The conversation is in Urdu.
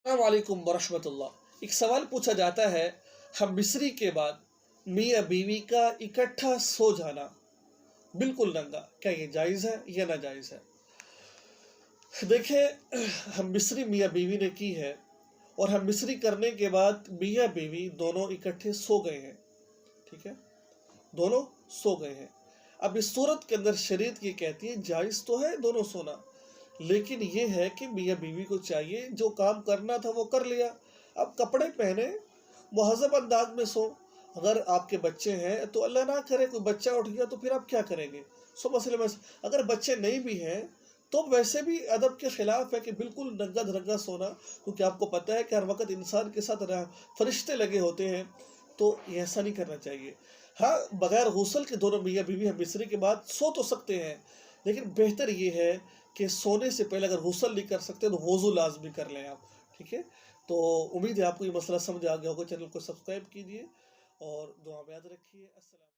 السلام علیکم ورحمۃ اللہ۔ ایک سوال پوچھا جاتا ہے، ہم مصری کے بعد میاں بیوی کا اکٹھا سو جانا بالکل ننگا، کیا یہ جائز ہے یا ناجائز ہے؟ دیکھیں، ہم مصری میاں بیوی نے کی ہے، اور ہم مصری کرنے کے بعد میاں بیوی دونوں اکٹھے سو گئے ہیں، ٹھیک ہے، دونوں سو گئے ہیں۔ اب اس صورت کے اندر شریعت یہ کہتی ہے جائز تو ہے دونوں سونا، لیکن یہ ہے کہ میاں بیوی کو چاہیے جو کام کرنا تھا وہ کر لیا، اب کپڑے پہنے مہذب انداز میں سو۔ اگر آپ کے بچے ہیں تو اللہ نہ کرے کوئی بچہ اٹھ گیا تو پھر آپ کیا کریں گے؟ مسئلے میں اگر بچے نہیں بھی ہیں تو ویسے بھی ادب کے خلاف ہے کہ بالکل ننگا دھرنگا سونا، کیونکہ آپ کو پتہ ہے کہ ہر وقت انسان کے ساتھ فرشتے لگے ہوتے ہیں، تو ایسا نہیں کرنا چاہیے۔ ہاں، بغیر غسل کے دونوں میاں بیوی ہم مصری کے بعد سو تو سکتے ہیں، لیکن بہتر یہ ہے کہ سونے سے پہلے اگر غسل نہیں کر سکتے تو وضو لازمی کر لیں آپ، ٹھیک ہے۔ تو امید ہے آپ کو یہ مسئلہ سمجھ آ گیا ہوگا۔ چینل کو سبسکرائب کیجیے اور دعا میں یاد رکھیے۔ السلام